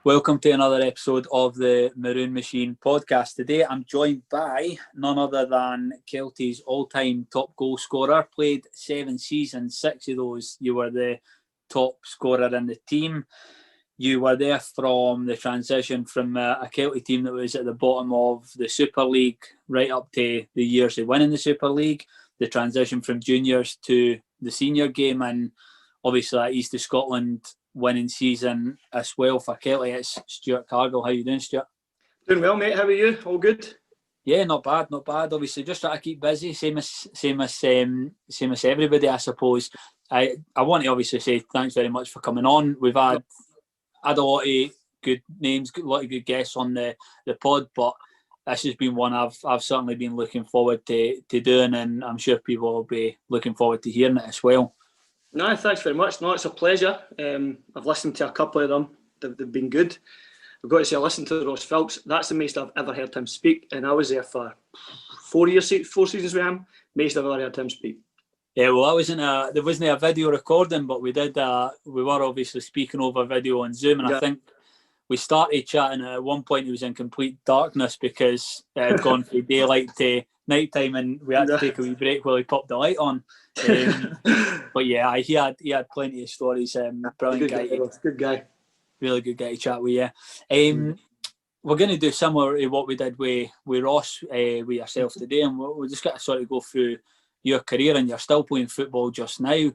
Welcome to another episode of the Maroon Machine podcast. Today I'm joined by none other than Kelty's all-time top goal scorer. Played 7 seasons, 6 of those you were the top scorer in the team. You were there from the transition from a Kelty team that was at the bottom of the Super League right up to the years they won in the Super League, the transition from juniors to the senior game, and obviously that East of Scotland winning season as well for Kelty. It's Stuart Cargill. How you doing, Stuart? Doing well, mate. How are you? All good? Yeah, not bad. Obviously, just trying to keep busy, same as everybody, I suppose. I want to obviously say thanks very much for coming on. We've had a lot of good names, a lot of good guests on the pod, but this has been one I've certainly been looking forward to doing, and I'm sure people will be looking forward to hearing it as well. No, thanks very much. No, it's a pleasure. I've listened to a couple of them. They've been good. I've got to say, I listened to Ross Phelps. That's the most I've ever heard him speak, and I was there for 4 seasons with him. Most I've ever heard him speak. Yeah, well, there wasn't a video recording, but we were obviously speaking over video on Zoom, and yeah. I think we started chatting at one point. It was in complete darkness because it had gone from daylight to nighttime, and we had to take a wee break while he popped the light on. But yeah, he had plenty of stories. Brilliant guy. Good guy. Really good guy to chat with. Yeah. We're going to do similar to what we did with Ross with yourself today, and we're just going to sort of go through your career, and you're still playing football just now,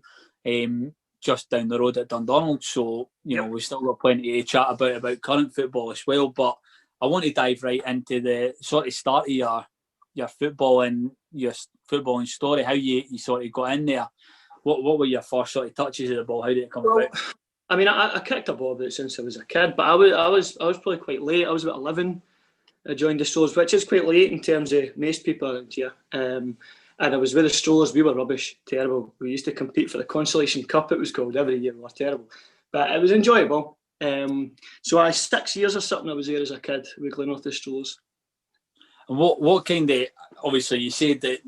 just down the road at Dundonald. So we've still got plenty to chat about current football as well. But I want to dive right into the sort of start of your footballing story, how you sort of got in there. What were your first sort of touches of the ball? How did it come about? I mean, I kicked a ball about since I was a kid, but I was probably quite late. I was about 11. I joined the Strollers, which is quite late in terms of most people around here. And I was with the Strollers. We were rubbish, terrible. We used to compete for the Consolation Cup, it was called, every year. We were terrible, but it was enjoyable. So I 6 years or something I was there as a kid with Glennorth the Strollers. And what kind of, obviously you said that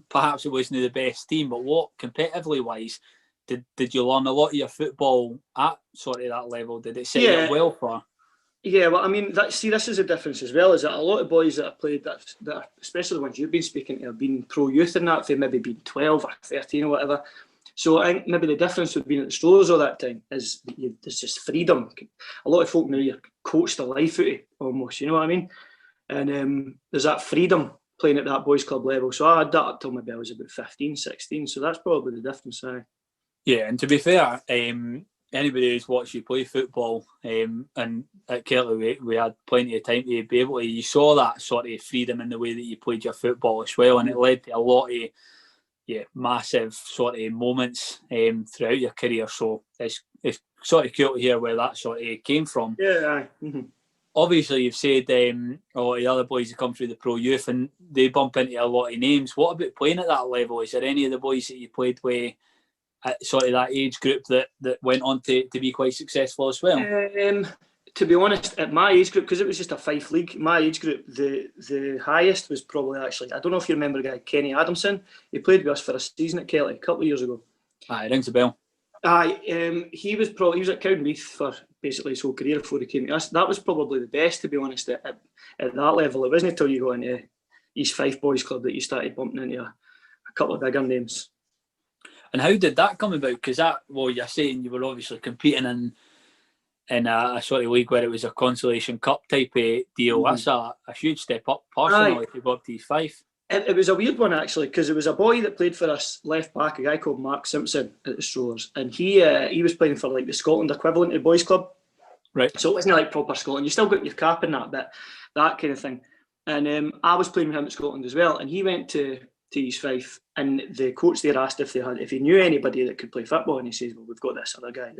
perhaps it wasn't the best team, but what, competitively wise, did you learn a lot of your football at sort of that level? Did it set you up well for? Yeah, well, I mean, this is the difference as well, is that a lot of boys that have played, that are, especially the ones you've been speaking to, have been pro youth in that, they've maybe been 12 or 13 or whatever. So I think maybe the difference with being at the Strollers all that time is there's just freedom. A lot of folk now, you're coached the life out of almost, you know what I mean? And there's that freedom playing at that boys club level. So I had that up till maybe I was about 15, 16. So that's probably the difference. Yeah, and to be fair, anybody who's watched you play football, and at Kelty we had plenty of time to be able to, you saw that sort of freedom in the way that you played your football as well, and it led to a lot of massive sort of moments throughout your career. So it's sort of cool to hear where that sort of came from. Yeah. Mm-hmm. Obviously, you've said a lot of the other boys that come through the pro youth and they bump into a lot of names. What about playing at that level? Is there any of the boys that you played with at sort of that age group that went on to be quite successful as well? To be honest, at my age group, because it was just a Fife league, my age group, the highest was probably actually, I don't know if you remember a guy, Kenny Adamson. He played with us for a season at Kelty a couple of years ago. Aye, rings a bell. He was at Cowdenbeath for basically his whole career before he came to us. That was probably the best, to be honest, at that level. It wasn't until you got into East Fife Boys Club that you started bumping into a couple of bigger names. And how did that come about? Because you're saying you were obviously competing in a sort of league where it was a Consolation Cup type of deal. Mm-hmm. That's a huge step up personally to go up to East Fife. It was a weird one actually, because it was a boy that played for us left back, a guy called Mark Simpson at the Strollers, and he was playing for like the Scotland equivalent of Boys Club. Right. So it wasn't like proper Scotland. You still got your cap in that kind of thing. And I was playing with him at Scotland as well, and he went to East Fife, and the coach there asked if he knew anybody that could play football, and he says, well, we've got this other guy,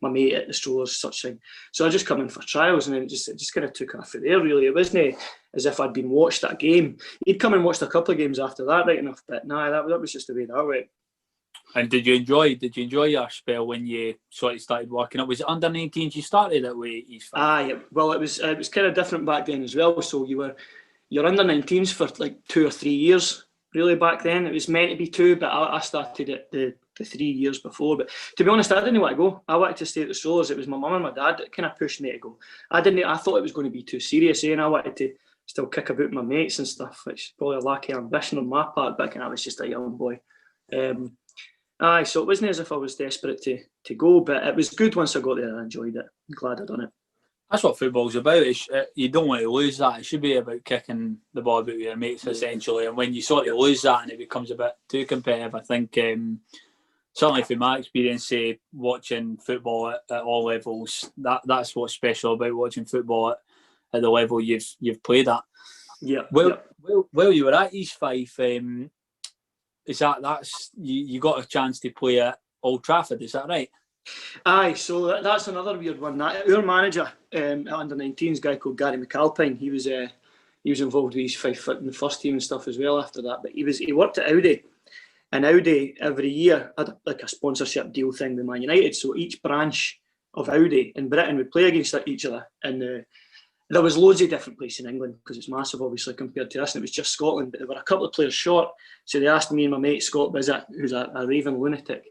my mate at the Strollers, such thing. So I just come in for trials, and then it just kind of took off from there, really. It wasn't as if I'd been watched that game. He'd come and watched a couple of games after that, right enough, but that was just the way that went. And did you enjoy your spell when you sort of started working up? Was it under 19s you started at with East Fife? Yeah. Well, it was kind of different back then as well. So you're under 19s for like 2 or 3 years. Really, back then it was meant to be 2, but I started at the the 3 years before. But to be honest, I didn't want to go. I wanted to stay at the Strollers. It was my mum and my dad that kind of pushed me to go. I thought it was going to be too serious, and I wanted to still kick about with my mates and stuff, which is probably a lack of ambition on my part, but I was just a young boy. So it wasn't as if I was desperate to go, but it was good once I got there. I enjoyed it. I'm glad I done it. That's what football's about. You don't want to lose that. It should be about kicking the ball about with your mates, essentially. And when you sort of lose that and it becomes a bit too competitive, I think, certainly from my experience, watching football at all levels, that's what's special about watching football at the level you've played at. Yeah. Well, you were at East Fife. Is that's you got a chance to play at Old Trafford? Is that right? Aye, so that's another weird one. Our manager at under-19s, guy called Gary McAlpine, he was involved with East Fife in the first team and stuff as well after that. But he worked at Audi, and Audi every year had like a sponsorship deal thing with Man United. So each branch of Audi in Britain would play against each other, and there was loads of different places in England because it's massive, obviously, compared to us, and it was just Scotland. But there were a couple of players short, so they asked me and my mate Scott Bizzett, who's a raving lunatic,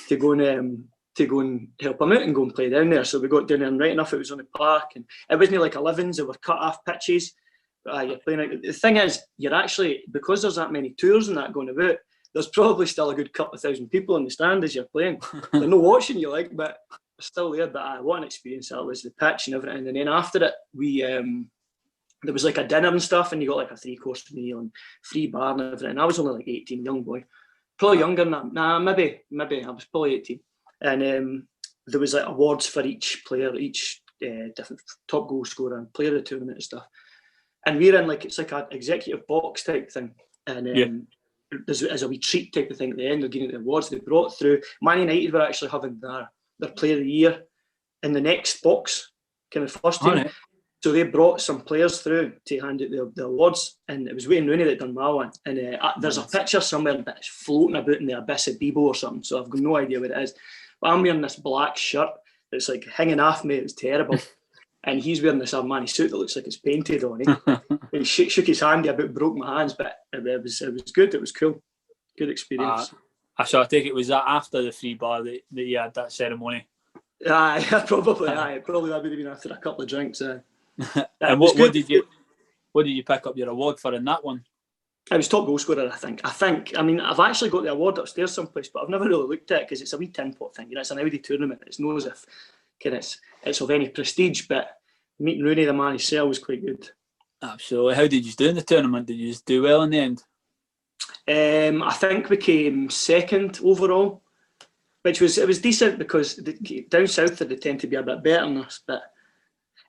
to go and help him out and go and play down there. So we got down there, and right enough, it was on the park, and it wasn't like 11s; they were cut off pitches. But you're playing out. The thing is, you're actually, because there's that many tours and that going about, there's probably still a good couple of thousand people in the stand as you're playing. They're not watching you, but they're still there. But what an experience that was, the pitch and everything. And then after it, we there was like a dinner and stuff, and you got like a 3-course meal and free bar and everything. And I was only like 18, young boy, probably younger than that. Nah, maybe I was probably 18. And there was like awards for each player, each different top goal scorer and player of the tournament and stuff. And we're in it's like an executive box type thing. And there's a wee treat type of thing at the end of getting the awards. They brought through, Man United were actually having their player of the year in the next box, kind of first team. Right. So they brought some players through to hand out the awards, and it was Wayne Rooney that done my one. And there's a picture somewhere that's floating about in the abyss of Bebo or something, so I've got no idea what it is. But I'm wearing this black shirt that's like hanging off me. It's terrible. And he's wearing this Armani suit that looks like it's painted on him. He shook his hand, he about broke my hands, but it was good. It was cool. Good experience. So I think it was that after the free bar that you had that ceremony. Probably that would have been after a couple of drinks. And what did you pick up your award for in that one? I was top goal scorer, I think. I mean, I've actually got the award upstairs someplace, but I've never really looked at it because it's a wee tin pot thing. It's an Audi tournament. It's not as if it's of any prestige, but meeting Rooney, the man himself, was quite good. Absolutely. How did you do in the tournament? Did you do well in the end? I think we came second overall, it was decent because down south they tend to be a bit better than us, but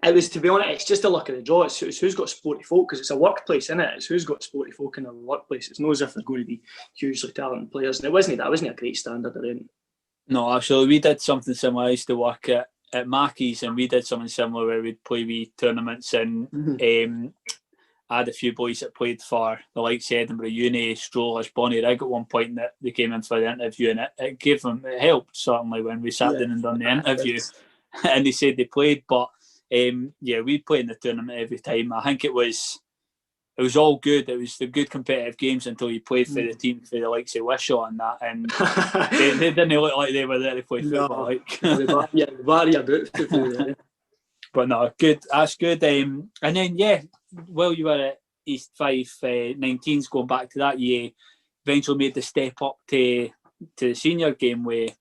it was, to be honest, it's just a luck of the draw. It's who's got sporty folk, because it's a workplace, isn't it? It's who's got sporty folk in their workplace. It's not as if they're going to be hugely talented players. And it wasn't a great standard or anything. No, actually, we did something similar. I used to work at Mackey's, and we did something similar where we'd play wee tournaments, and I had a few boys that played for the likes of Edinburgh Uni, Strollers, Bonnie Rig at one point, that they came in for the interview, and it helped certainly when we sat down and done the interview. And they said they played, but we played in the tournament every time. I think it was all good. It was the good competitive games until you played for the team for the likes of Wishaw and that, and they didn't look like they were there to play football. But no, good. That's good. And then while you were at East Fife 19s, going back to that, you eventually made the step up to the senior game with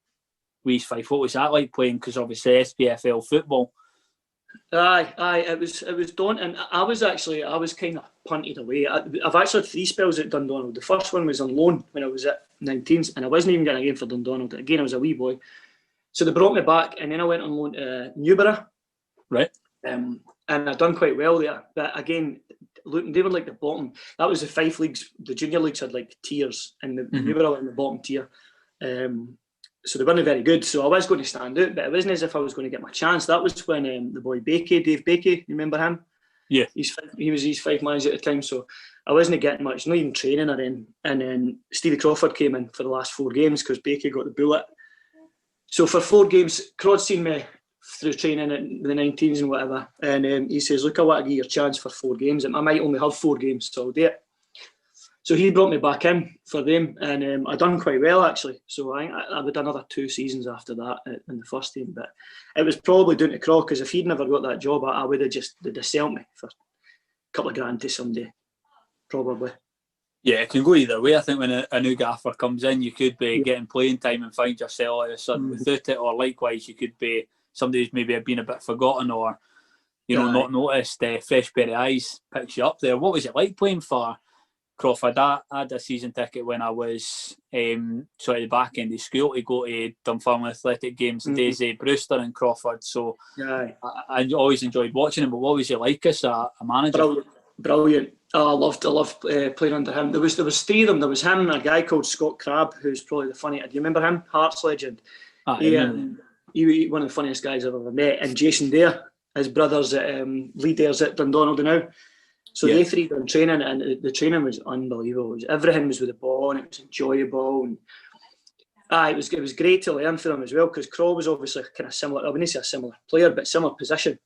East Fife. What was that like playing? Because obviously SPFL football. Aye, it was daunting. I was kind of punted away. I've actually had 3 spells at Dundonald. The first one was on loan when I was at 19s, and I wasn't even getting a game for Dundonald. Again, I was a wee boy. So they brought me back, and then I went on loan to Newborough. Right. And I'd done quite well there. But again, they were like the bottom. That was the Fife leagues. The junior leagues had like tiers, and the Newborough were in the bottom tier. So they weren't very good. So I was going to stand out, but it wasn't as if I was going to get my chance. That was when the boy Dave Bakey, you remember him? Yeah. He was East Fife manager at the time, so I wasn't getting much, not even training or anything. And then Stevie Crawford came in for the last 4 games because Bakey got the bullet. So for 4 games, Crod's seen me through training at the 19s and whatever, and he says, look, I want to give you a chance for 4 games. I might only have 4 games, so I'll do it. So he brought me back in for them, and I done quite well actually. So I would another 2 seasons after that in the first team. But it was probably down to Craw, because if he'd never got that job, I would have they'd have sold me for a couple of grand to somebody, probably. Yeah, it can go either way. I think when a new gaffer comes in, you could be getting playing time and find yourself all of a sudden without it, or likewise, you could be somebody who's maybe been a bit forgotten or, not noticed. Fresh pair of eyes picks you up there. What was it like playing for Crawford? I had a season ticket when I was sort of the back end of school to go to Dunfermline Athletic games, the days of Brewster and Crawford. So I always enjoyed watching him. But what was he like as a manager? Brilliant. Oh, I loved playing under him. There was 3 of them. There was him, a guy called Scott Crabb, who's probably the funniest. Do you remember him? Hearts legend. He one of the funniest guys I've ever met. And Jason Dare, his brother's leaders at Dundonald now. So they 3 done training, and the training was unbelievable. Everything was with the ball, and it was enjoyable. And it was great to learn from them as well, because Craw was obviously kind of similar. I wouldn't say a similar player, but similar position.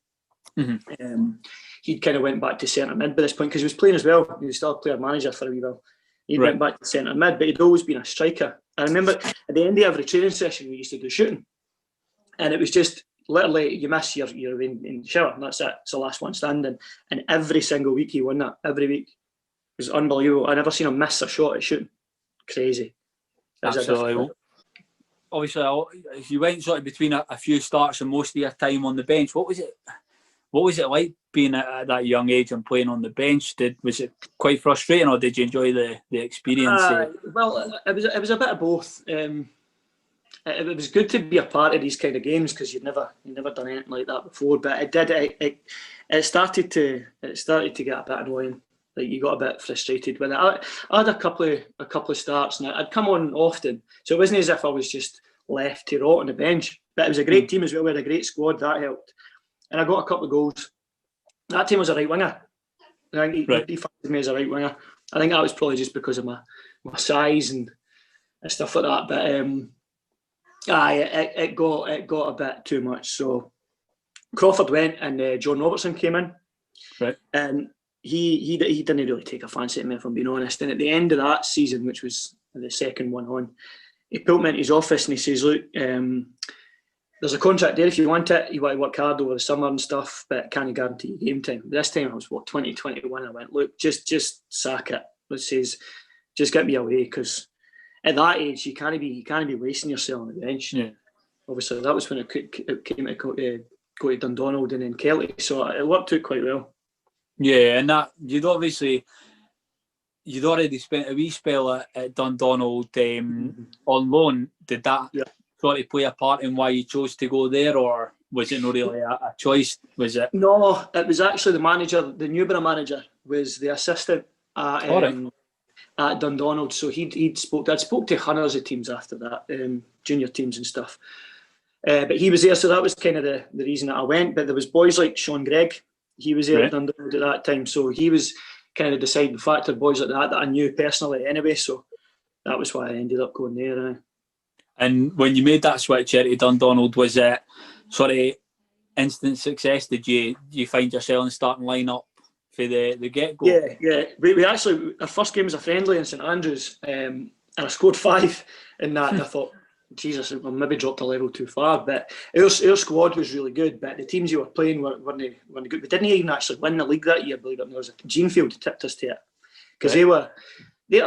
He'd kind of went back to centre mid by this point, because he was playing as well. He was still a player manager for a wee while. He went back to centre mid, but he'd always been a striker. I remember at the end of every training session, we used to do shooting, and it was just literally you miss, you're in the shower, and that's it. It's the last one standing. And every single week he won that. Every week. It was unbelievable. I never seen him miss a shot at shooting. Crazy. Absolutely. Obviously, if you went sort of between a few starts and most of your time on the bench, what was it like being at that young age and playing on the bench? Was it quite frustrating, or did you enjoy the experience? Well, it was a bit of both. It was good to be a part of these kind of games, because you'd never done anything like that before. But it started to get a bit annoying. Like, you got a bit frustrated with it. I had a couple of starts, and I'd come on often, so it wasn't as if I was just left to rot on the bench. But it was a great team as well. We had a great squad, that helped, and I got a couple of goals. That team was a right winger. I think he fancied me as a right winger. I think that was probably just because of my size and stuff like that. But it got a bit too much. So Crawford went, and John Robertson came in, and he didn't really take a fancy to me, if I'm being honest. And at the end of that season, which was the second one on, he pulled me into his office and he says, "Look, there's a contract there if you want it. You want to work hard over the summer and stuff, but can't guarantee you game time." This time I was 2021. I went, "Look, just sack it." It says, "Just get me away," because at that age you can't be wasting yourself on the bench. Yeah. Obviously, that was when it came to go to Dundonald and then Kelty, so it worked out quite well. Yeah, and that you'd already spent a wee spell at Dundonald on loan. Did that sort of play a part in why you chose to go there, or was it not really a choice? Was it? No, it was actually the manager. The Newborough manager was the assistant at Dundonald. So I'd spoke to hundreds of teams after that, junior teams and stuff. But he was there, so that was kind of the reason that I went. But there was boys like Sean Gregg. He was there at Dundonald at that time, so he was kind of the deciding factor. Boys like that I knew personally anyway, so that was why I ended up going there. And when you made that switch here to Dundonald, was it sort of instant success? Did you find yourself in the starting lineup for the get-go? Yeah. We actually, our first game was a friendly in St Andrews, and I scored 5 in that. And I thought, Jesus, I maybe dropped a level too far. But our squad was really good, but the teams you were playing weren't good. We didn't even actually win the league that year, believe it or not. Genefield tipped us to it, because I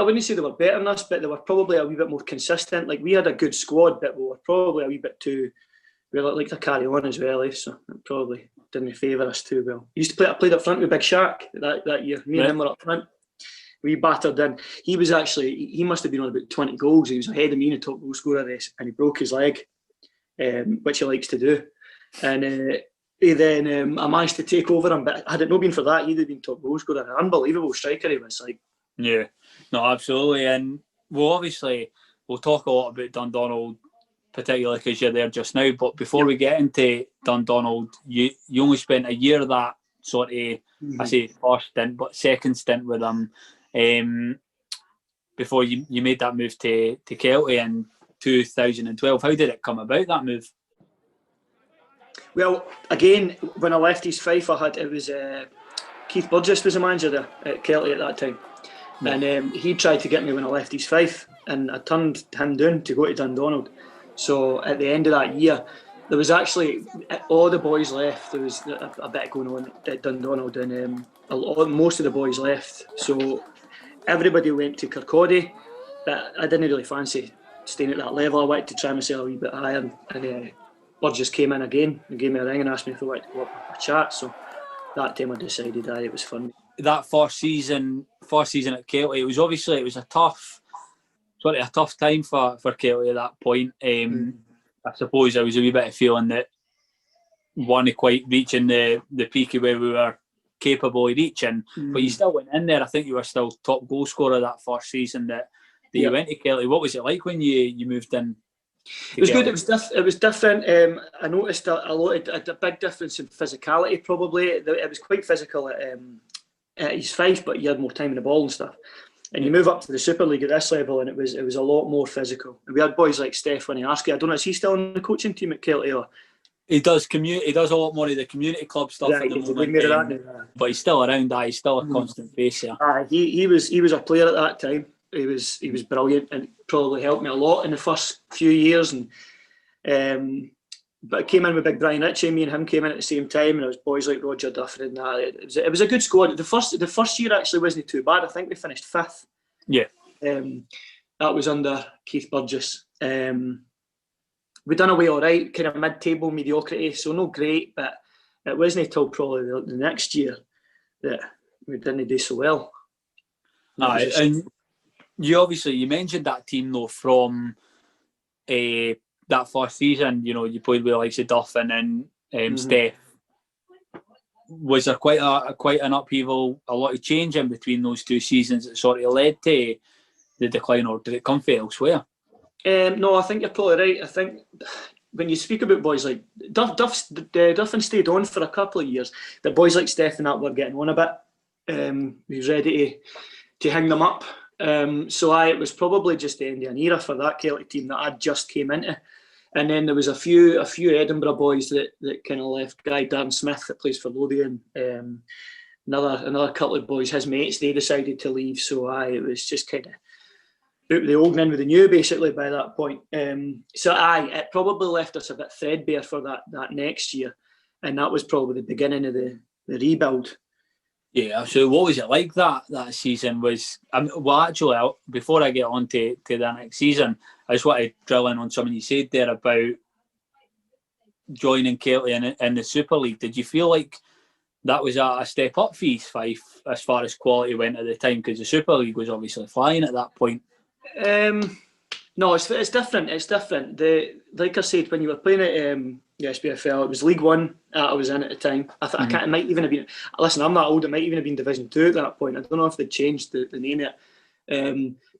wouldn't say they were better than us, but they were probably a wee bit more consistent. Like, we had a good squad, but we were probably a wee bit too. We like to carry on as well, so it probably didn't favour us too well. I played up front with Big Shaq that year. Me and him were up front. We battered in. He must have been on about 20 goals. He was ahead of me in the top goal scorer race, and he broke his leg, which he likes to do. And I managed to take over him, but had it not been for that, he'd have been top goal scorer. An unbelievable striker he was. Yeah, no, absolutely. And we'll talk a lot about Dundonald, particularly because you're there just now. But before we get into Dundonald, you only spent a year that sort of, I say first stint, but second stint with them, before you made that move to Kelty in 2012. How did it come about, that move? Well, again, when I left East Fife, it was Keith Burgess was the manager there at Kelty at that time. And he tried to get me when I left East Fife, and I turned him down to go to Dundonald. So at the end of that year, there was actually all the boys left. There was a bit going on at Dundonald, and most of the boys left. So everybody went to Kirkcaldy, but I didn't really fancy staying at that level. I wanted to try myself a wee bit higher, and Bird just came in again and gave me a ring and asked me if I wanted to go up for a chat. So that time I decided it was for me. That first season at Kelty, it was a tough time for Kelty at that point. I suppose there was a wee bit of feeling that wasn't quite reaching the peak of where we were capable of reaching, but you still went in there. I think you were still top goal scorer that first season that you went to Kelty. What was it like when you moved in? It was good. It was different. I noticed a big difference in physicality. Probably it was quite physical at East Fife, but you had more time in the ball and stuff. And you move up to the Super League at this level, and it was a lot more physical. And we had boys like Steph Winiarski. I don't know, is he still on the coaching team at Kelty? Or he does a lot more of the community club stuff at the moment, but he's still around. He's still a constant face here. He was a player at that time. He was brilliant and probably helped me a lot in the first few years. And but I came in with Big Brian Ritchie. Me and him came in at the same time, and it was boys like Roger Duffy and that. It was a good squad. The first year actually wasn't too bad. I think we finished 5th. Yeah. That was under Keith Burgess. We done away all right, kind of mid-table mediocrity, so no great, but it wasn't until probably the next year that we didn't do so well. And you mentioned that team though from that first season. You know, you played with the likes of Duffin and Steph. Was there quite an upheaval, a lot of change in between those two seasons that sort of led to the decline, or did it come from elsewhere? No, I think you're probably right. I think when you speak about boys like Duffin stayed on for a couple of years, but boys like Steph and that were getting on a bit. He was ready to hang them up. So it was probably just the end of an era for that Celtic team that I just came into. And then there was a few Edinburgh boys that kind of left. Guy Dan Smith that plays for Lothian. Another couple of boys, his mates, they decided to leave. So it was just kind of the old in with the new basically by that point. It probably left us a bit threadbare for that next year, and that was probably the beginning of the rebuild. Yeah, so what was it like that season? Actually, before I get on to the next season, I just want to drill in on something you said there about joining Kelty in the Super League. Did you feel like that was a step up for East Fife as far as quality went at the time? Because the Super League was obviously flying at that point. No, it's different. It's different. Like I said, when you were playing at the SPFL, it was League One I was in at the time. I can't. It might even have been. Listen, I'm that old. It might even have been Division 2 at that point. I don't know if they changed the name yet.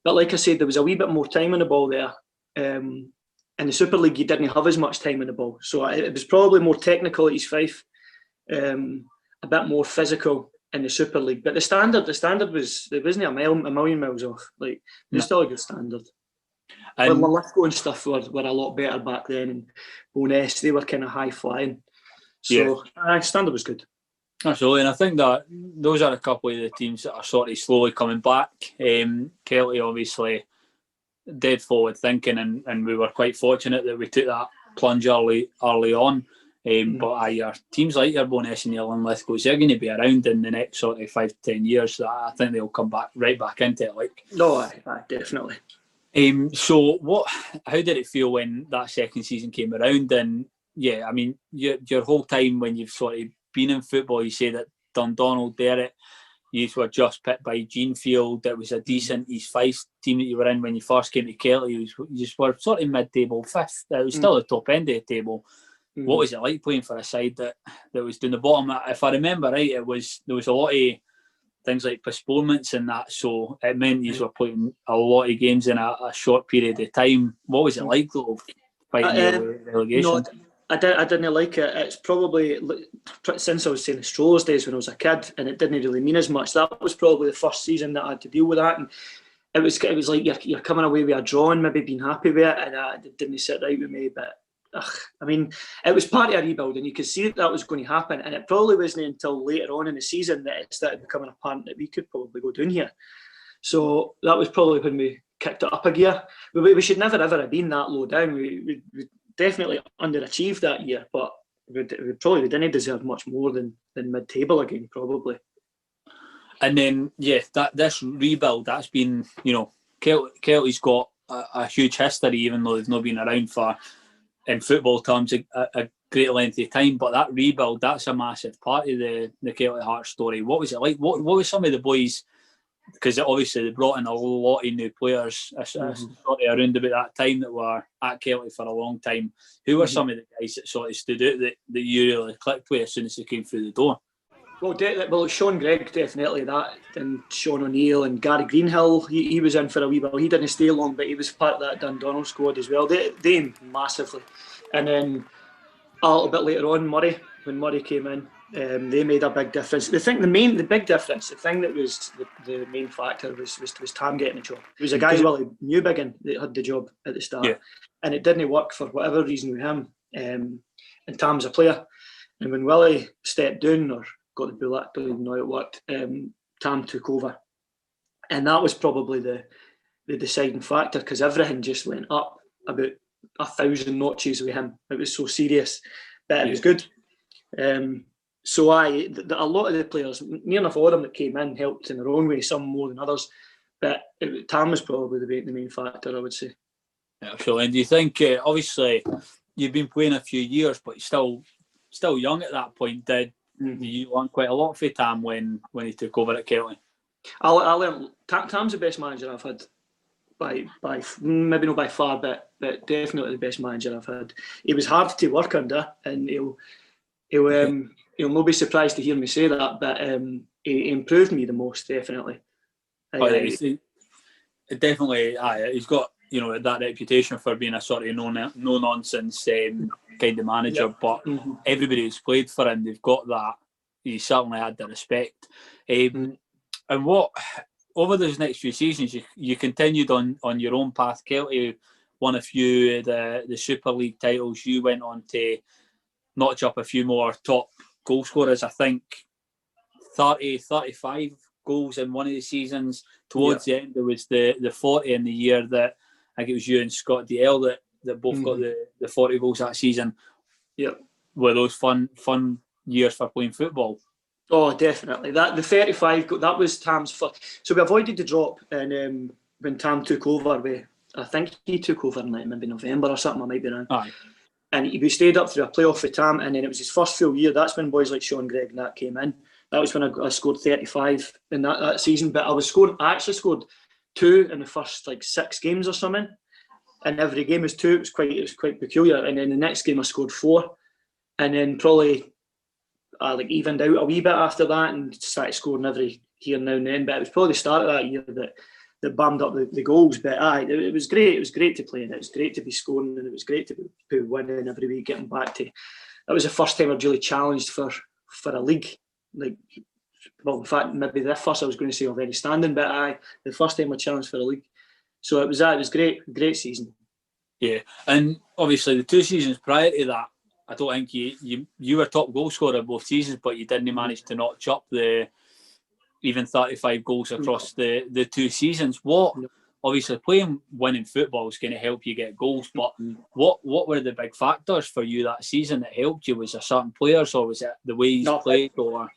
But like I said, there was a wee bit more time on the ball there. In the Super League, you didn't have as much time on the ball, so it was probably more technical at East Fife, a bit more physical in the Super League. But the standard wasn't a million miles off. Like it was still a good standard. And Lithgow and stuff were a lot better back then, and Bo'ness, they were kind of high flying. So standard was good. Absolutely, and I think that those are a couple of the teams that are sort of slowly coming back. Kelty obviously dead forward thinking, and we were quite fortunate that we took that plunge early on. But teams like your Bo'ness and your Lithgow, they're going to be around in the next sort of 5 to 10 years. So I think they'll come right back into it. No, definitely. So how did it feel when that second season came around? And yeah, I mean, your whole time when you've sort of been in football, you say that Dundonald there, you were just picked by Genefield. It was a decent East Fife team that you were in when you first came to Kelty. You were sort of mid-table, 5th. It was still the top end of the table. What was it like playing for a side that was doing the bottom? If I remember right, there was a lot of things like postponements and that, so it meant you were playing a lot of games in a short period of time. What was it like though, fighting relegation? No, I didn't like it. It's probably since I was saying the Strollers days when I was a kid, and it didn't really mean as much. That was probably the first season that I had to deal with that, and it was like you're coming away with a draw and maybe being happy with it, and it didn't sit right with me. But I mean, it was part of a rebuild, and you could see that was going to happen. And it probably wasn't until later on in the season that it started becoming apparent that we could probably go down here. So that was probably when we kicked it up a gear. We should never ever have been that low down. We definitely underachieved that year, but we didn't deserve much more than mid-table again, probably. And then, this rebuild, that's been, Kelty's got a huge history, even though they've not been around for, in football terms, a great length of time. But that rebuild, that's a massive part of the Kelty Hearts story. What was it like? What was some of the boys, because obviously they brought in a lot of new players sort of around about that time that were at Kelty for a long time. Who were some of the guys that sort of stood out that you really clicked with as soon as they came through the door? Well, Sean Gregg, definitely that, and Sean O'Neill and Gary Greenhill, he was in for a wee while. He didn't stay long, but he was part of that Dundonald squad as well. They massively. And then a little bit later on, when Murray came in, they made a big difference. The big difference, the thing that was the main factor was Tam getting the job. It was a guy Willie Newbiggin that had the job at the start, and it didn't work for whatever reason with him. And Tam's a player, and when Willie stepped down or got the bullet, don't even know how it worked, Tam took over, and that was probably the deciding factor, because everything just went up about 1,000 notches with him. It was so serious, but it was good. So a lot of the players, near enough all of them that came in, helped in their own way, some more than others, but Tam was probably the main factor, I would say. Yeah, sure. And do you think, obviously, you've been playing a few years, but you're still young at that point. Did you learn quite a lot for Tam when he took over at Kelty? I learned Tam's the best manager I've had by maybe not by far, but definitely the best manager I've had. He was hard to work under, and he'll not be surprised to hear me say that, but he improved me the most, definitely. Definitely, he's got that reputation for being a sort of no nonsense kind of manager, but everybody who's played for him, they've got that. He certainly had the respect. And what over those next few seasons, you continued on your own path. Kelty won a few of the Super League titles. You went on to notch up a few more top goal scorers. I think 35 goals in one of the seasons. Towards the end, there was the 40 in the year that I think it was you and Scott DL that both got the 40 goals that season. Yep. Were those fun years for playing football? Oh, definitely. The 35, that was Tam's first. So we avoided the drop, and when Tam took over, I think he took over in maybe November or something, I might be wrong. Aye. And we stayed up through a playoff with Tam, and then it was his first full year. That's when boys like Sean Gregg and that came in. That was when I scored 35 in that season. But I actually scored 2 in the first 6 games or something. And every game was 2. It was quite peculiar. And then the next game I scored 4, and then probably evened out a wee bit after that and started scoring every here and now and then. But it was probably the start of that year that bammed up the goals. But it was great. It was great to play, and it was great to be scoring, and it was great to be winning every week, getting back to. That was the first time I'd really challenged for a league. In fact, maybe the first I was going to say already standing, but the first time I challenged for a league. So it was great season. Yeah, and obviously the 2 seasons prior to that, I don't think you were top goal scorer both seasons, but you didn't manage to notch up the even 35 goals across the 2 seasons. Obviously playing winning football is going to help you get goals, but what were the big factors for you that season that helped you? Was there certain players, or was it the way you played, or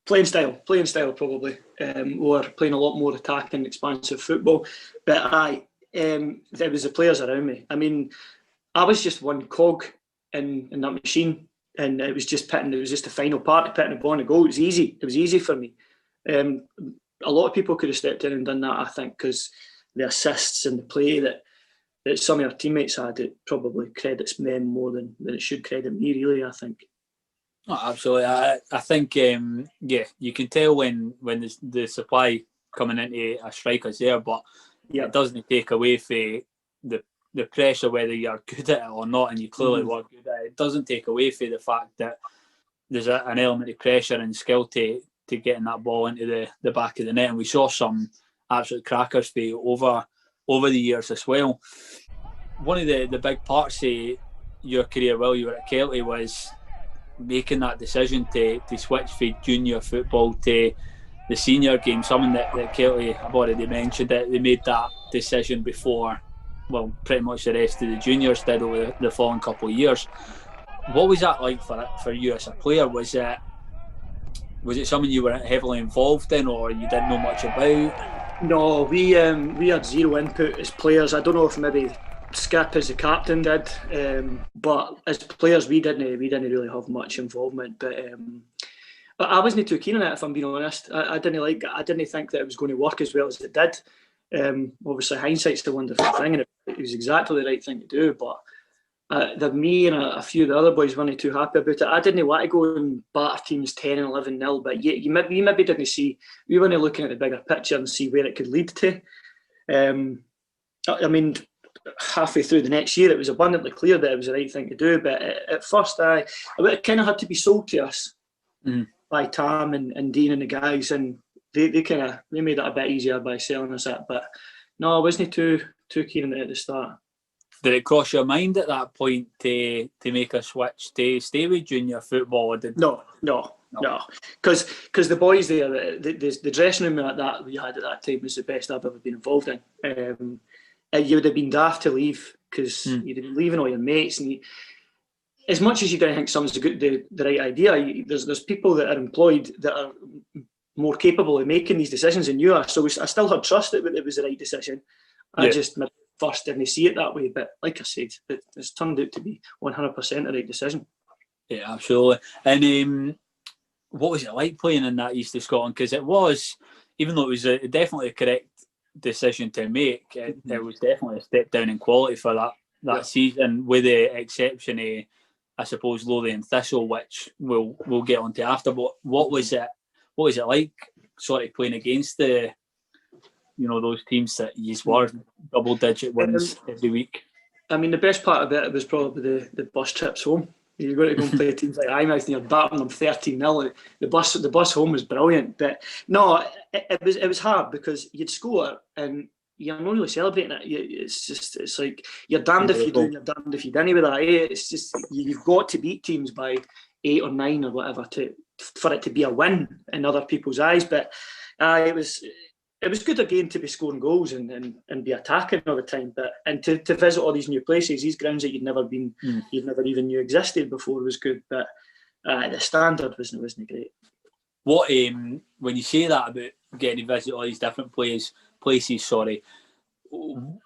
playing style probably, or playing a lot more attacking, expansive football? But there was the players around me. I mean, I was just one cog in that machine, and it was just the final part of pitting the ball and goal. It was easy for me. A lot of people could have stepped in and done that, I think, because the assists and the play that some of our teammates had, it probably credits them more than it should credit me, really, I think. Oh, absolutely. I think you can tell when the supply coming into a striker's there, but it doesn't take away from the pressure, whether you're good at it or not, and you clearly were good at it. It doesn't take away from the fact that there's an element of pressure and skill to getting that ball into the back of the net, and we saw some absolute crackers for you over the years as well. One of the big parts of your career while you were at Kelty was making that decision to switch from junior football to senior game, something that Kelty, I've already mentioned, that they made that decision before, well, pretty much the rest of the juniors did over the following couple of years. What was that like for you as a player? Was it something you were heavily involved in, or you didn't know much about? No, we had zero input as players. I don't know if maybe Skip as the captain did, but as players we didn't really have much involvement. But I wasn't too keen on it, if I'm being honest. I didn't think that it was going to work as well as it did. Obviously, hindsight's the wonderful thing, and it was exactly the right thing to do. But me and a few of the other boys weren't too happy about it. I didn't want to go and batter teams 10 and 11-0, but we maybe didn't see. We weren't looking at the bigger picture and see where it could lead to. I mean, halfway through the next year, it was abundantly clear that it was the right thing to do. But at first, it kind of had to be sold to us by Tam and Dean and the guys, and they made it a bit easier by selling us it. But no, I wasn't too keen on it at the start. Did it cross your mind at that point to make a switch to stay with junior football? No. Because the boys there, the dressing room that we had at that time was the best I've ever been involved in. You would have been daft to leave, because you'd have been leaving all your mates, and as much as you don't think something's the right idea, there's people that are employed that are more capable of making these decisions than you are. So I still had trust that it was the right decision. I just first didn't see it that way, but like I said, it's turned out to be 100% the right decision. Yeah, absolutely. And what was it like playing in that East of Scotland? Because it was, even though it was definitely a correct decision to make, it was definitely a step down in quality for that season, with the exception of, I suppose, Lothian Thistle, which we'll get onto after. But what was it like, sort of playing against those teams that you were double-digit wins every week? I mean, the best part of it was probably the bus trips home. You're going to go and play teams like IMAX and you're battering them 13-0. The bus home was brilliant. But no, it was hard, because you'd score and you're not really celebrating it. It's like you're damned if you do, and you're damned if you didn't with that. It's just, you've got to beat teams by 8 or 9 or whatever for it to be a win in other people's eyes. But it was good again to be scoring goals and be attacking all the time. And to visit all these new places, these grounds that you'd never even knew existed before, was good. But the standard wasn't great. What when you say that about getting to visit all these different places,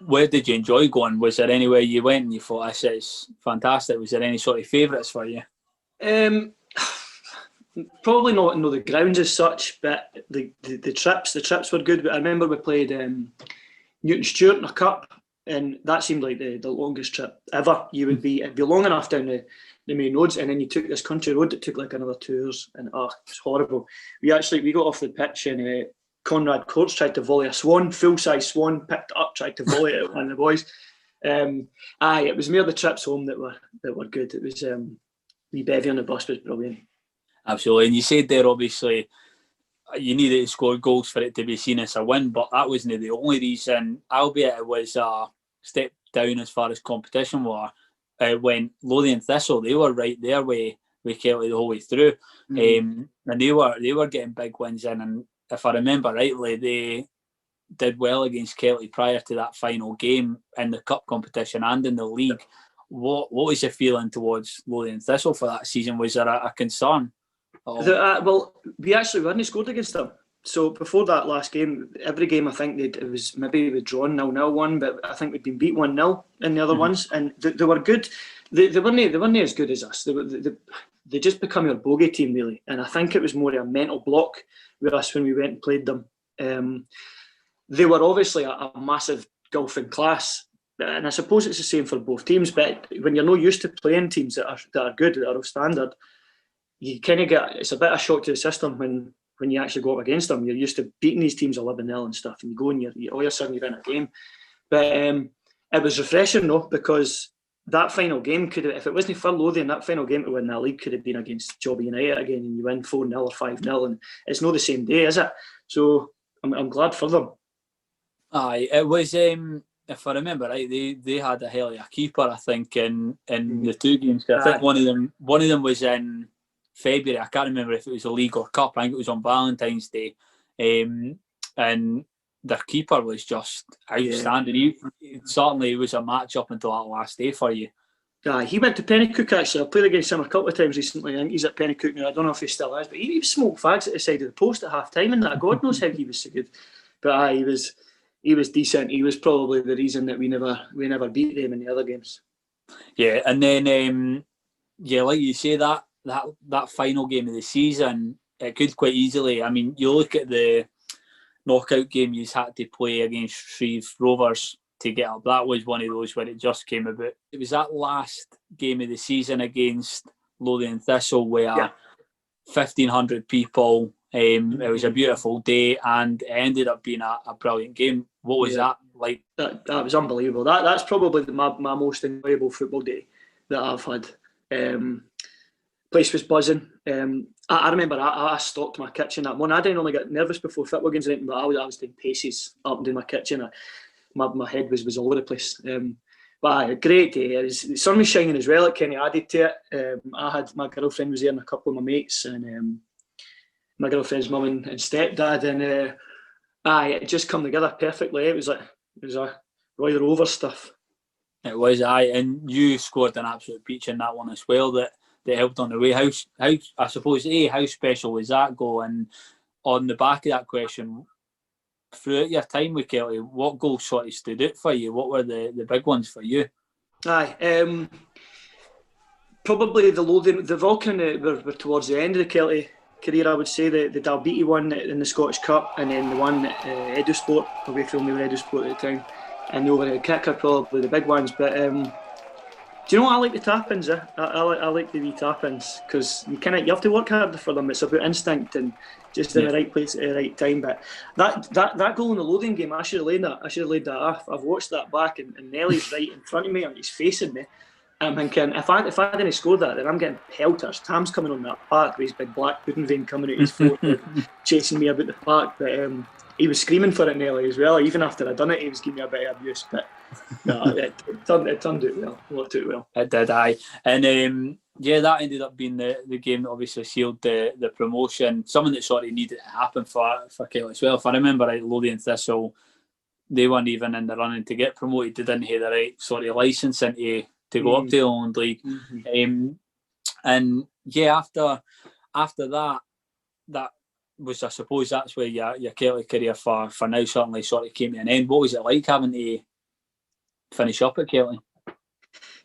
where did you enjoy going? Was there anywhere you went and you thought, this is fantastic? Was there any sort of favourites for you? Probably not the grounds as such, but the trips were good. But I remember we played Newton Stewart in a cup, and that seemed like the longest trip ever. It'd be long enough down the main roads, and then you took this country road that took like another 2 hours, and it's horrible. We got off the pitch, and Conrad Courts tried to volley a swan, full-size swan, picked it up, tried to volley it at one of the boys. It was more the trips home that were good. It was wee bevy on the bus was brilliant. Absolutely. And you said there, obviously, you needed to score goals for it to be seen as a win, but that wasn't the only reason, albeit it was a step down as far as competition were. When Lothian Thistle, they were right there with Kelty the whole way through. And they were getting big wins in, and if I remember rightly, they did well against Kelty prior to that final game in the cup competition and in the league. What was your feeling towards Lothian Thistle for that season? Was there a concern? Well, we actually hadn't scored against them. So before that last game, every game I think it was maybe we'd drawn 0-0 one, but I think we'd been beat 1-0 in the other ones, and they were good. They weren't as good as us. They just become your bogey team really, and I think it was more a mental block with us when we went and played them. They were obviously a massive gulf in class, and I suppose it's the same for both teams. But when you're not used to playing teams that are good, that are of standard, you kind of it's a bit of a shock to the system when you actually go up against them. You're used to beating these teams 11-0 and stuff, and you go and all of a sudden you're in a game. But it was refreshing though, because that final game could have, if it wasn't for Lothian, that final game to win that league could have been against Jobby United again, and you win 4-0 or 5-0, and it's not the same day, is it? So I'm glad for them. Aye, it was. If I remember right, they had a hell of a keeper, I think, in the 2 games. I think one of them was in February. I can't remember if it was a league or cup. I think it was on Valentine's Day. and their keeper was just outstanding. He certainly was a match up until that last day for you. He went to Pennycook actually. I played against him a couple of times recently. I think he's at Pennycook now. I don't know if he still is, but he smoked fags at the side of the post at half time, and that God knows how he was so good. But he was decent. He was probably the reason that we never beat them in the other games. Yeah, and then like you say, that final game of the season, it could quite easily. I mean, you look at the knockout game you had to play against Shreve Rovers to get up. That was one of those where it just came about. It was that last game of the season against Lothian Thistle where 1,500 people. It was a beautiful day, and it ended up being a brilliant game. What was that like? That was unbelievable. That's probably my most enjoyable football day that I've had. Place was buzzing. I remember I stocked my kitchen that morning. I didn't only get nervous before football games or anything, but I was doing paces up and down my kitchen. My head was all over the place. But a great day. The sun was shining as well. It kind of added to it. I had my girlfriend was there and a couple of my mates, and my girlfriend's mum and stepdad, and it just come together perfectly. It was a Roy the Rover stuff. It was, and you scored an absolute peach in that one as well. That helped on the way. How I suppose how special was that goal? And on the back of that question, throughout your time with Kelty, what goals sort of stood out for you? What were the big ones for you? Probably the Lothian. They've all kind of were towards the end of the Kelty career. I would say the Dalbeattie one in the Scottish Cup, and then the one at Edusport, away from me with Edusport at the time, and the overhead kick are probably the big ones. But do you know what I like the tap-ins? I like the wee tap-ins because you have to work hard for them. It's about instinct and just in the right place at the right time. But that goal in the Lothian game, I should have laid that. I should have laid that off. I've watched that back, and Nelly's right in front of me, and he's facing me. I'm thinking, if I didn't score that, then I'm getting pelters. Tam's coming on that park with his big black pudding vein coming out his forehead, chasing me about the park. But he was screaming for it, Nelly, as well. Even after I'd done it, he was giving me a bit of abuse. But no, it turned out well. Worked out well. It did, aye. And that ended up being the game that obviously sealed the promotion. Something that sort of needed to happen for Kelty as well. If I remember right, Lothian Thistle, they weren't even in the running to get promoted. They didn't have the right sort of licensing to go up to the Lowland League. And after that was, I suppose, that's where your Kelty career for now certainly sort of came to an end. What was it like having to finish up at Kelty?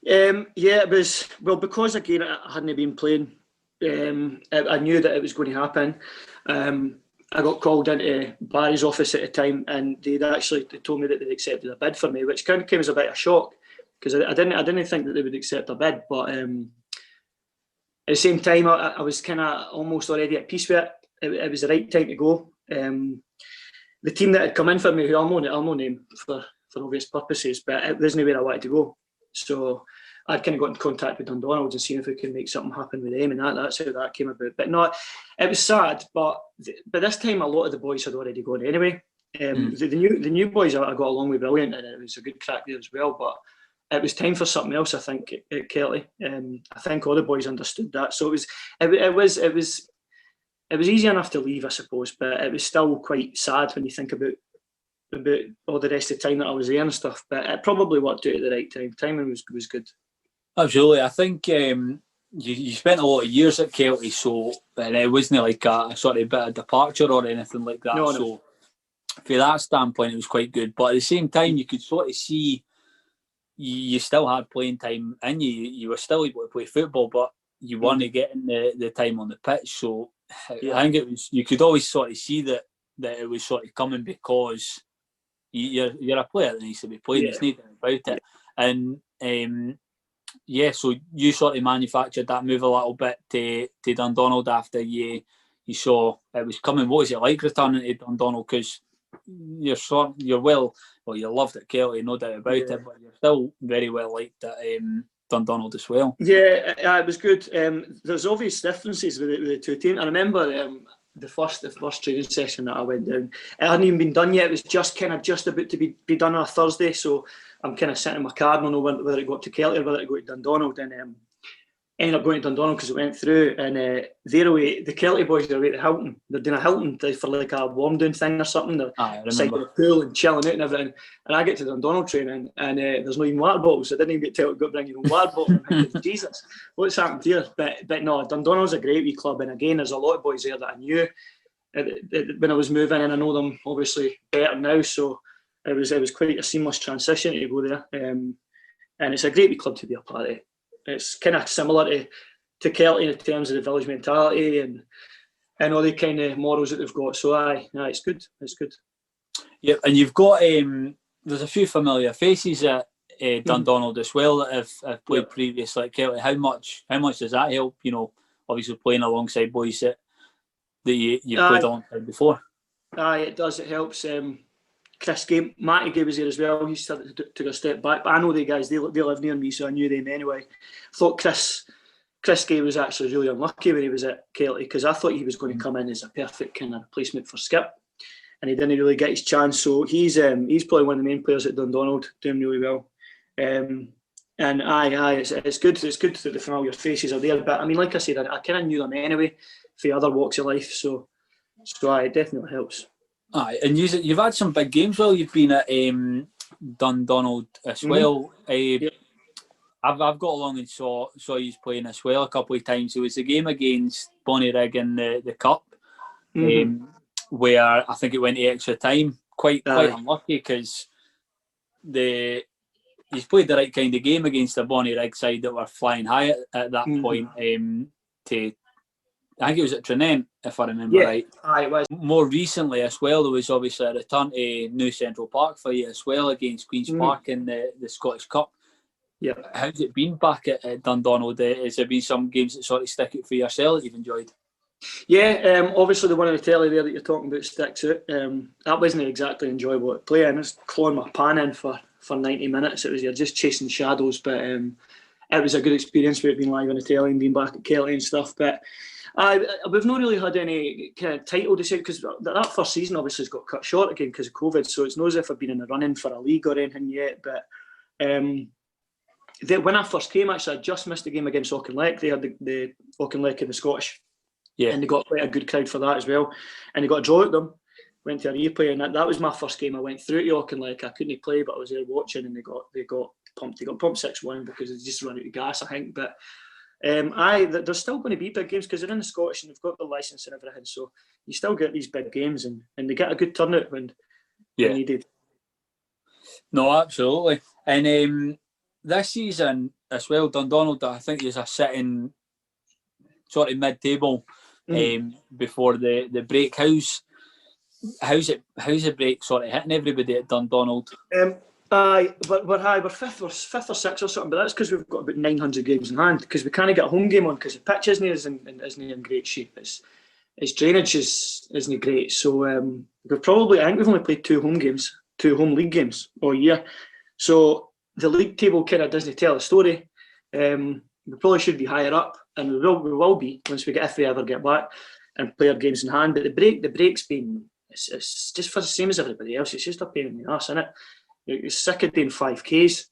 It was, well, because again I hadn't been playing, I knew that it was going to happen. I got called into Barry's office at the time, and they told me that they'd accepted a bid for me, which kind of came as a bit of a shock because I didn't think that they would accept a bid. But at the same time, I was kind of almost already at peace with it. It was the right time to go. The team that had come in for me, who I'll no name for obvious purposes, but it wasn't where I wanted to go. So I'd kind of got in contact with Dundonald and seen if we could make something happen with them, and that's how that came about. But no, it was sad, but this time a lot of the boys had already gone anyway. The new boys I got along with brilliant, and it was a good crack there as well. But it was time for something else, I think, at Kelty. I think all the boys understood that. So it was easy enough to leave, I suppose, but it was still quite sad when you think about all the rest of the time that I was there and stuff. But it probably worked out at the right time. Timing was good. Absolutely. I think you spent a lot of years at Kelty, so and it wasn't like a sort of bit of departure or anything like that. No. So from that standpoint, it was quite good. But at the same time, you could sort of see you still had playing time in you. You were still able to play football, but you weren't getting the time on the pitch. So I think it was. You could always sort of see that it was sort of coming because you're a player that needs to be playing. There's nothing about it. And so you sort of manufactured that move a little bit to Dundonald after you saw it was coming. What was it like returning to Dundonald? Because you loved it, Kelty, no doubt about it, but you're still very well liked at Dundonald as well. Yeah, it was good. There's obvious differences with the two teams. I remember the first training session that I went down. It hadn't even been done yet. It was just about to be done on a Thursday. So I'm kind of sitting in my car. I don't know whether it got to Kelty or whether it got to Dundonald. And ended up going to Dundonald because it went through, and they're away. The Kelty boys are away to Hilton. They're doing a Hilton for like a warm down thing or something. They're side of the pool and chilling out and everything. And I get to Dundonald training, and there's no even water bottles. So I didn't even get told to go bring your own water bottle. Jesus, what's happened here? But no, Dundonald's a great wee club, and again, there's a lot of boys there that I knew when I was moving, and I know them obviously better now. So it was quite a seamless transition to go there, and it's a great wee club to be a part of. It's kind of similar to Kelty in terms of the village mentality and all the kind of morals that they've got. So it's good. It's good. Yeah, and you've got there's a few familiar faces at Dundonald as well that have played previously at Kelty. How much does that help? You know, obviously playing alongside boys that you played alongside before. It does. It helps. Chris Gay, Matty Gay was there as well. He took a step back, but I know the guys. They live near me, so I knew them anyway. I thought Chris Gay was actually really unlucky when he was at Kelty, because I thought he was going to come in as a perfect kind of replacement for Skip, and he didn't really get his chance. So he's probably one of the main players at Dundonald, doing really well. And it's good. It's good that the familiar faces are there. But I mean, like I said, I kind of knew them anyway for other walks of life. So it definitely helps. Aye, and you've had some big games while you've been at Dundonald as well. Yep. I've got along and saw you playing as well a couple of times. It was the game against Bonnyrigg in the cup, where I think it went to extra time. Quite unlucky, because he's played the right kind of game against the Bonnyrigg side that were flying high at that point. I think it was at Trinent, if I remember right. Aye, it was. More recently as well, there was obviously a return to New Central Park for you as well against Queen's Park in the Scottish Cup. Yeah. How's it been back at Dundonald? Has there been some games that sort of stick out for yourself that you've enjoyed? Yeah, obviously the one on the telly there that you're talking about sticks out. That wasn't exactly enjoyable to play, and I was clawing my pan in for 90 minutes. You're just chasing shadows, but it was a good experience with it being live on the telly and being back at Kelty and stuff. But we've not really had any kind of title to say, because that first season obviously has got cut short again because of COVID, so it's not as if I've been in the running for a league or anything yet. But when I first came, actually, I just missed the game against Auchinleck. They had the Auchinleck in the Scottish, and they got quite a good crowd for that as well. And they got a draw at them, went to a replay, and that was my first game. I went through to Auchinleck. I couldn't play, but I was there watching, and they got pumped. They got pumped 6-1 because they just run out of gas, I think. But there's still going to be big games because they're in the Scottish and they've got the licence and everything. So you still get these big games, and they get a good turnout when needed. No, absolutely. And this season as well, Dundonald, I think is a sitting sort of mid-table before the break. How's the break sort of hitting everybody at Dundonald? We're fifth or sixth or something, but that's because we've got about 900 games in hand, because we can't get a home game on because the pitch isn't in great shape. Its drainage isn't great, so I think we've only played 2 home league games all year. So the league table kind of doesn't tell the story. We probably should be higher up, and we will be once if we ever get back and play our games in hand. But the break's been it's just for the same as everybody else. It's just a pain in the arse, isn't it? You're sick of doing 5Ks.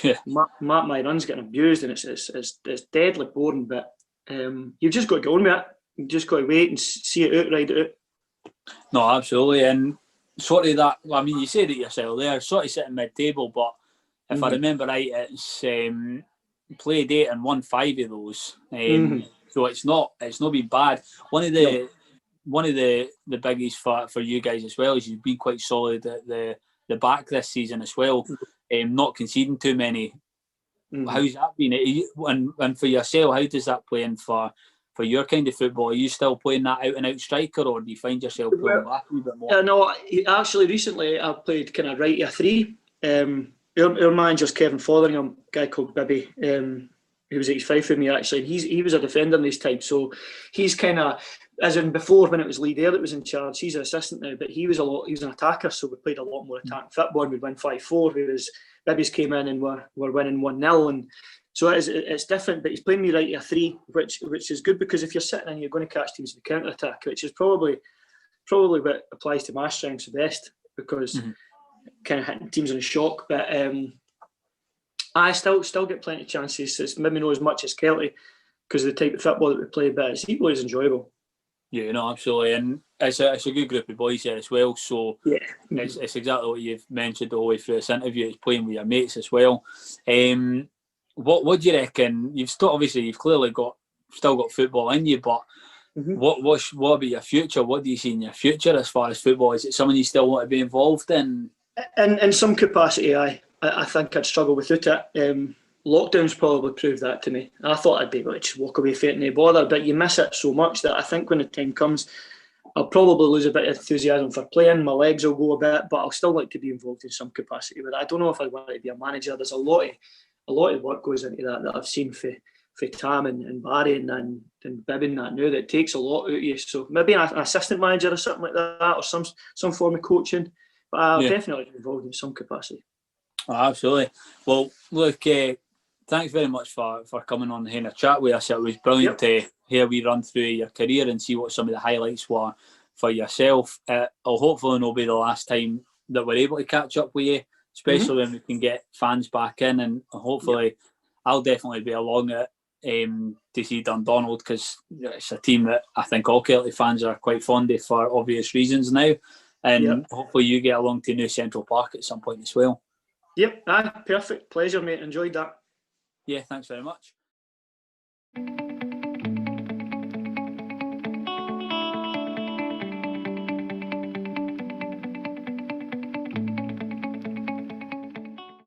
Yeah. My run's getting abused, and it's deadly boring. But you've just got to go on with it. You've just got to wait and see it out, ride it out. No, absolutely. And sort of that, I mean, you said it yourself there, sort of sitting mid-table, but if I remember right, it's played 8 and won 5 of those. So it's not been bad. One of the biggies for you guys as well is you've been quite solid at the back this season as well, not conceding too many. How's that been? And for yourself, how does that play in for your kind of football? Are you still playing that out and out striker, or do you find yourself pulling back a wee bit more? No, actually recently I played kind of right of 3. Our manager's Kevin Fotheringham, a guy called Bibby, who was 85 for me actually, and he was a defender in this time, so he's kind of, as in before when it was Lee Dare that was in charge, he's an assistant now, but he was an attacker, so we played a lot more attacking football, and we'd win 5-4, whereas Bibby's came in and we're winning 1-0, and so it's different. But he's playing me right at 3, which is good, because if you're sitting in, you're going to catch teams in the counter attack, which is probably what applies to my strengths the best, because kind of hitting teams in a shock. But I still get plenty of chances. It's maybe not as much as Kelty because of the type of football that we play, but it's equally as enjoyable. Yeah, no, absolutely, and it's a good group of boys there as well. So yeah, it's exactly what you've mentioned the whole way through this interview. It's playing with your mates as well. What do you reckon? You've clearly still got football in you, but what about your future? What do you see in your future as far as football? Is it something you still want to be involved in? In some capacity, I think I'd struggle without it. Lockdown's probably proved that to me. I thought I'd be able to just walk away from it and no bother, but you miss it so much that I think when the time comes, I'll probably lose a bit of enthusiasm for playing. My legs will go a bit, but I'll still like to be involved in some capacity. But I don't know if I want to be a manager. There's a lot of work goes into that I've seen for Tam and Barry and Bibbin that now that takes a lot out of you. So maybe an assistant manager or something like that, or some form of coaching. But I'll definitely be involved in some capacity. Oh, absolutely. Well, look, thanks very much for coming on here and a chat with us. It was brilliant to hear we run through your career and see what some of the highlights were for yourself. It'll hopefully not be the last time that we're able to catch up with you, especially when we can get fans back in, and hopefully I'll definitely be along it to see Dundonald, because it's a team that I think all Kelty fans are quite fond of for obvious reasons now, and hopefully you get along to New Central Park at some point as well. Yep, perfect. Pleasure, mate. Enjoyed that. Yeah, thanks very much.